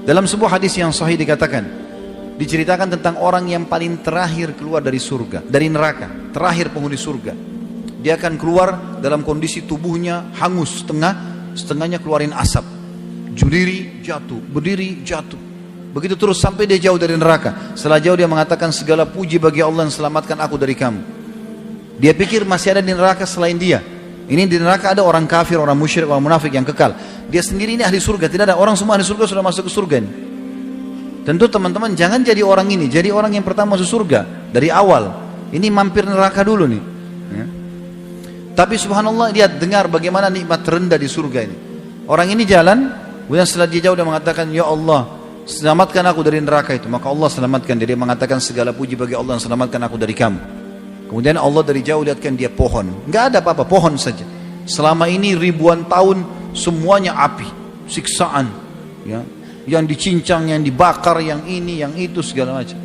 Dalam sebuah hadis yang sahih dikatakan, diceritakan tentang orang yang paling terakhir keluar dari surga, dari neraka, terakhir penghuni surga. Dia akan keluar dalam kondisi tubuhnya hangus, setengahnya keluarin asap. Berdiri jatuh, berdiri jatuh. Begitu terus sampai dia jauh dari neraka. Setelah jauh dia mengatakan, segala puji bagi Allah yang selamatkan aku dari kamu. Dia pikir masih ada di neraka selain dia. Ini di neraka ada orang kafir, orang musyrik, orang munafik yang kekal. Dia sendiri ini ahli surga. Tidak ada orang, semua ahli surga sudah masuk ke surga ini. Tentu teman-teman jangan jadi orang ini, jadi orang yang pertama masuk surga dari awal. Ini mampir neraka dulu nih. Ya. Tapi subhanallah dia dengar bagaimana nikmat terendah di surga ini. Orang ini jalan, kemudian setelah dia jauh dia mengatakan, ya Allah, selamatkan aku dari neraka itu. Maka Allah selamatkan dia. Dia mengatakan, segala puji bagi Allah yang selamatkan aku dari kamu. Kemudian Allah dari jauh lihatkan dia pohon. Enggak ada apa-apa, pohon saja. Selama ini ribuan tahun semuanya api, siksaan, ya. Yang dicincang, yang dibakar, yang ini, yang itu, segala macam.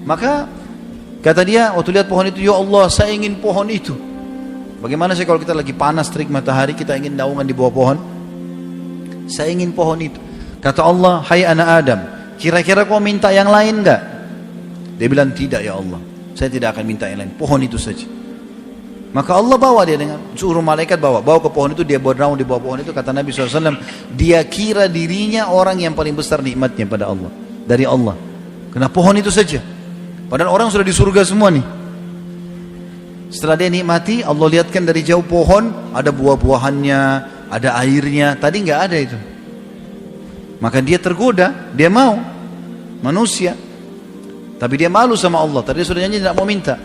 Maka kata dia waktu lihat pohon itu, ya Allah saya ingin pohon itu. Bagaimana sih kalau kita lagi panas terik matahari, kita ingin naungan di bawah pohon? Saya ingin pohon itu. Kata Allah, hai anak Adam, kira-kira kau minta yang lain enggak? Dia bilang, tidak ya Allah, saya tidak akan minta yang lain, pohon itu saja. Maka Allah bawa dia dengan suruh malaikat bawa ke pohon itu. Dia bernaung di bawah pohon itu. Kata Nabi SAW, dia kira dirinya orang yang paling besar nikmatnya pada Allah, dari Allah, karena pohon itu saja. Padahal orang sudah di surga semua nih. Setelah dia nikmati, Allah lihatkan dari jauh pohon, ada buah-buahannya, ada airnya. Tadi nggak ada itu. Maka dia tergoda, dia mau manusia, tapi dia malu sama Allah. Tadi sudah janji tidak mau minta.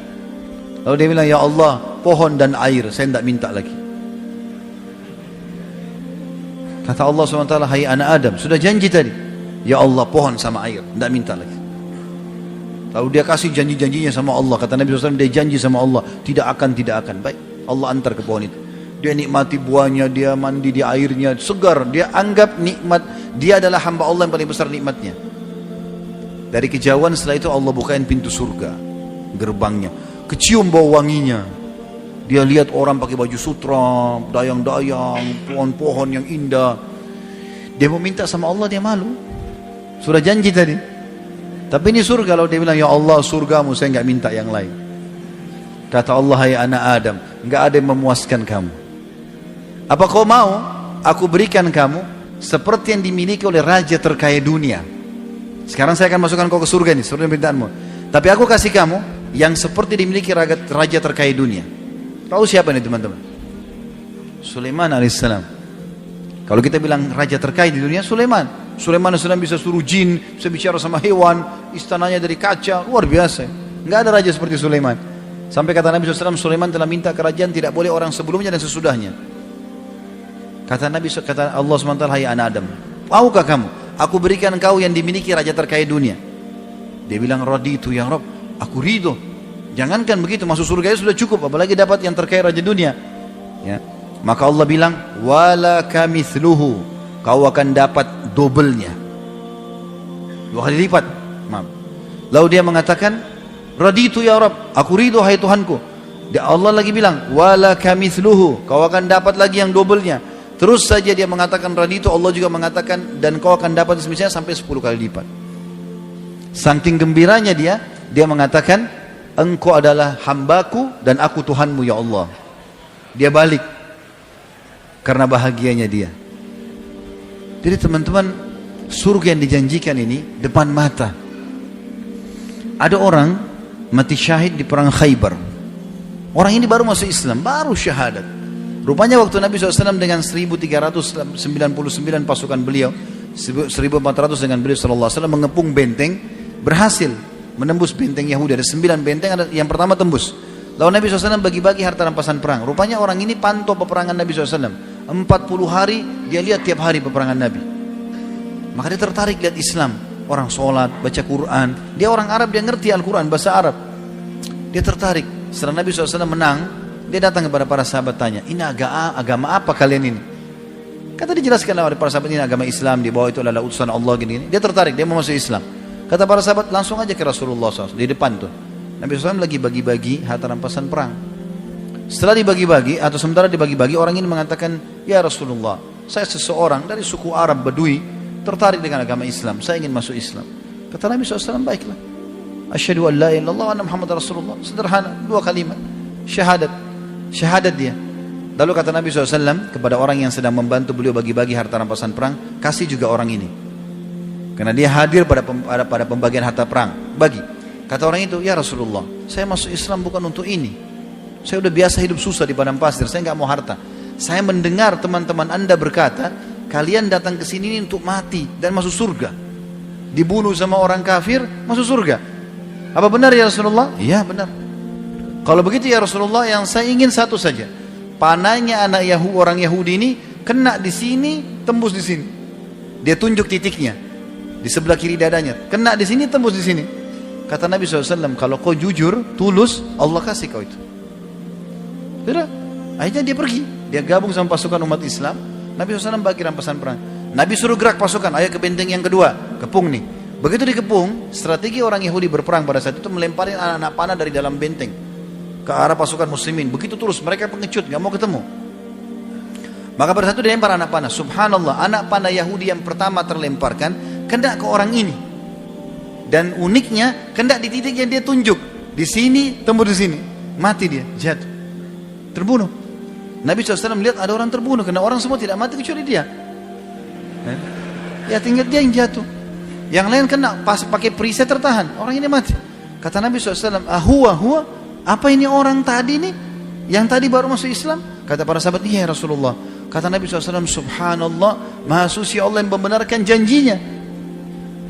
Lalu dia bilang, ya Allah, pohon dan air, saya tidak minta lagi. Kata Allah SWT, hai anak Adam, sudah janji tadi, ya Allah, pohon sama air, tidak minta lagi. Lalu dia kasih janji-janjinya sama Allah. Kata Nabi SAW, dia janji sama Allah, tidak akan. Baik, Allah antar ke pohon itu. Dia nikmati buahnya, dia mandi di airnya, segar. Dia anggap nikmat, dia adalah hamba Allah yang paling besar nikmatnya. Dari kejauhan setelah itu Allah bukain pintu surga, gerbangnya. Kecium bau wanginya. Dia lihat orang pakai baju sutra, dayang-dayang, pohon-pohon yang indah. Dia mau minta sama Allah, dia malu. Sudah janji tadi. Tapi ini surga. Kalau dia bilang, ya Allah surgamu, saya enggak minta yang lain. Kata Allah, hai anak Adam, enggak ada yang memuaskan kamu. Apa kau mau aku berikan kamu seperti yang dimiliki oleh raja terkaya dunia? Sekarang saya akan masukkan kau ke surga ini, seperti permintaanmu. Tapi aku kasih kamu yang seperti dimiliki raja terkaya dunia. Tahu siapa ini teman-teman? Sulaiman alaihissalam. Kalau kita bilang raja terkaya di dunia, Sulaiman AS bisa suruh jin, bisa bicara sama hewan, istananya dari kaca, luar biasa. Enggak ada raja seperti Sulaiman. Sampai kata Nabi SAW, Sulaiman telah minta kerajaan tidak boleh orang sebelumnya dan sesudahnya. Kata Allah SWT, hai anak Adam, maukah kamu aku berikan kau yang dimiliki raja terkaya dunia? Dia bilang, raditu ya Rabb, aku ridho. Jangankan begitu, masuk surga sudah cukup, apalagi dapat yang terkaya raja dunia. Ya. Maka Allah bilang, wala kamithluhu, kau akan dapat dobelnya, 2 kali lipat. Maaf. Lalu dia mengatakan, raditu ya Rabb, aku ridho hai Tuhanku. Allah lagi bilang, wala kamithluhu, kau akan dapat lagi yang dobelnya. Terus saja dia mengatakan raditu, Allah juga mengatakan, dan kau akan dapat semisalnya sampai 10 kali lipat. Saking gembiranya dia mengatakan, engkau adalah hambaku dan aku Tuhanmu ya Allah. Dia balik karena bahagianya dia. Jadi teman-teman, surga yang dijanjikan ini depan mata. Ada orang mati syahid di perang Khaybar. Orang ini baru masuk Islam, baru syahadat. Rupanya waktu Nabi SAW dengan 1399 pasukan beliau, 1400 dengan beliau SAW mengepung benteng, berhasil menembus benteng Yahudi. Ada 9 benteng, ada yang pertama tembus. Lalu Nabi SAW bagi-bagi harta rampasan perang. Rupanya orang ini pantau peperangan Nabi SAW. 40 hari dia lihat tiap hari peperangan Nabi. Maka dia tertarik lihat Islam. Orang sholat, baca Quran. Dia orang Arab, dia ngerti Al-Quran, bahasa Arab. Dia tertarik. Setelah Nabi SAW menang, dia datang kepada para sahabat tanya, ini agama apa kalian ini? Kata dijelaskan oleh para sahabat, ini agama Islam, di bawah itu adalah utusan Allah gini-gini. Dia tertarik, dia mau masuk Islam. Kata para sahabat, langsung aja ke Rasulullah SAW di depan tuh. Nabi SAW lagi bagi-bagi harta rampasan perang. Setelah dibagi-bagi atau sementara dibagi-bagi, orang ini mengatakan, ya Rasulullah, saya seseorang dari suku Arab Badui, tertarik dengan agama Islam, saya ingin masuk Islam. Kata Nabi SAW, baiklah. Asyhadu an la ilaha illallah wa anna Muhammad Rasulullah. Sederhana, 2 kalimat. Syahadat dia. Lalu kata Nabi SAW kepada orang yang sedang membantu beliau bagi-bagi harta rampasan perang, kasih juga orang ini. Karena dia hadir pada pembagian harta perang. Bagi. Kata orang itu, ya Rasulullah, saya masuk Islam bukan untuk ini. Saya udah biasa hidup susah di padang pasir, saya nggak mau harta. Saya mendengar teman-teman Anda berkata, kalian datang ke sini untuk mati dan masuk surga. Dibunuh sama orang kafir, masuk surga. Apa benar ya Rasulullah? Iya benar. Kalau begitu ya Rasulullah, yang saya ingin satu saja. Panahnya orang Yahudi ini kena di sini, tembus di sini. Dia tunjuk titiknya di sebelah kiri dadanya. Kena di sini, tembus di sini. Kata Nabi SAW, kalau kau jujur, tulus, Allah kasih kau itu. Sudah. Akhirnya dia pergi. Dia gabung sama pasukan umat Islam. Nabi SAW bagi rampasan perang. Nabi suruh gerak pasukan, ayo ke benteng yang kedua, kepung nih. Begitu dikepung, strategi orang Yahudi berperang pada saat itu melemparin anak-anak panah dari dalam benteng ke arah pasukan muslimin. Begitu terus, mereka pengecut, gak mau ketemu. Maka pada saat itu dilempar anak panah. Subhanallah, anak panah Yahudi yang pertama terlemparkan kena ke orang ini. Dan uniknya, kena di titik yang dia tunjuk. Di sini, tembus di sini. Mati dia, jatuh. Terbunuh. Nabi SAW melihat ada orang terbunuh, karena orang semua tidak mati kecuali dia. Ya tinggal dia yang jatuh. Yang lain kena pas pakai perisai tertahan. Orang ini mati. Kata Nabi SAW, huwa, apa ini orang tadi nih? Yang tadi baru masuk Islam? Kata para sahabat, iya Rasulullah. Kata Nabi SAW, subhanallah, maha suci Allah yang membenarkan janjinya.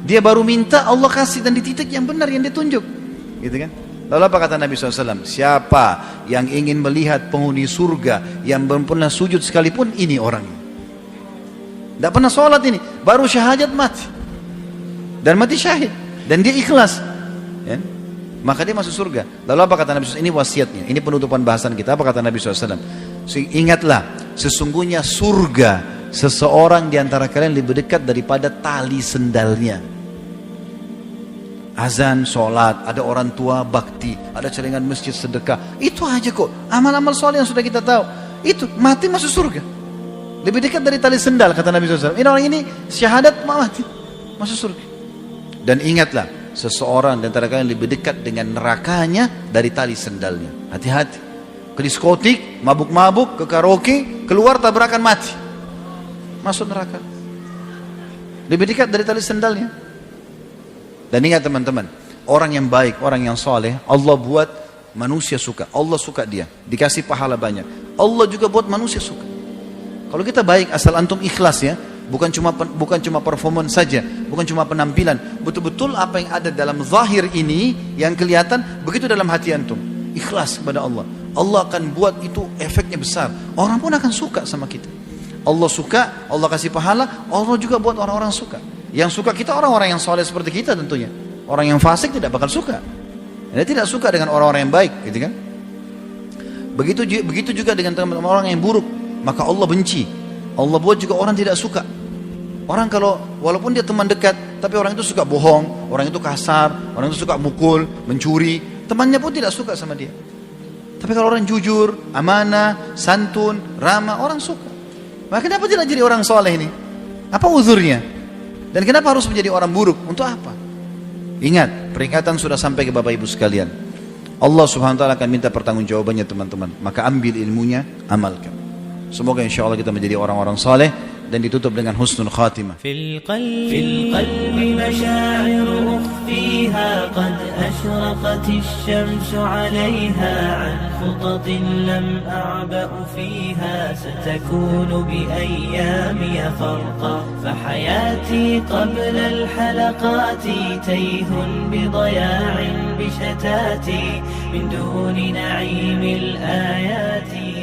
Dia baru minta, Allah kasih, dan di titik yang benar yang ditunjuk. Gitu kan? Lalu apa kata Nabi SAW? Siapa yang ingin melihat penghuni surga yang belum pernah sujud sekalipun, ini orangnya. Tidak pernah sholat ini, baru syahadat mati. Dan mati syahid. Dan dia ikhlas. Ya? Maka dia masuk surga. Lalu apa kata Nabi SAW? Ini wasiatnya, ini penutupan bahasan kita. Apa kata Nabi SAW? Ingatlah, sesungguhnya surga seseorang di antara kalian lebih dekat daripada tali sendalnya. Azan, sholat, ada orang tua, bakti, ada celengan masjid, sedekah. Itu aja kok. Amal-amal soleh yang sudah kita tahu. Itu, mati masuk surga. Lebih dekat dari tali sendal, kata Nabi SAW. Ini orang ini syahadat mati, masuk surga. Dan ingatlah, seseorang di antara kalian lebih dekat dengan nerakanya dari tali sendalnya. Hati-hati. Ke diskotik, mabuk-mabuk, ke karaoke, keluar tabrakan mati. Masuk neraka. Lebih dekat dari tali sendalnya. Dan ingat teman-teman, orang yang baik, orang yang soleh, Allah buat manusia suka. Allah suka dia, dikasih pahala banyak. Allah juga buat manusia suka. Kalau kita baik, asal antum ikhlas ya, bukan cuma performance saja, bukan cuma penampilan, betul-betul apa yang ada dalam zahir ini yang kelihatan, begitu dalam hati antum. Ikhlas kepada Allah. Allah akan buat itu efeknya besar. Orang pun akan suka sama kita. Allah suka, Allah kasih pahala, Allah juga buat orang-orang suka. Yang suka kita orang-orang yang soleh seperti kita tentunya. Orang yang fasik tidak bakal suka. Dia tidak suka dengan orang-orang yang baik, gitu kan? Begitu juga dengan teman-teman orang yang buruk, maka Allah benci. Allah buat juga orang tidak suka. Orang kalau walaupun dia teman dekat, tapi orang itu suka bohong, orang itu kasar, orang itu suka mukul, mencuri, temannya pun tidak suka sama dia. Tapi kalau orang jujur, amanah, santun, ramah, orang suka. Maka kenapa tidak jadi orang soleh ini? Apa uzurnya? Dan kenapa harus menjadi orang buruk? Untuk apa? Ingat, peringatan sudah sampai ke Bapak Ibu sekalian. Allah Subhanahu wa taala akan minta pertanggungjawabannya teman-teman. Maka ambil ilmunya, amalkan. Semoga insya Allah kita menjadi orang-orang saleh dan ditutup dengan husnul khatimah. Fil qalbi masyaa'ir ukhfiha qad ashraqat asy-syamsu 'alayha 'an khutatin lam a'ba'u fiha satakunu bi ayyami farqa fa hayati qabla al-halaqati tayhun bi daya'in bi shatati min duni na'imil ayati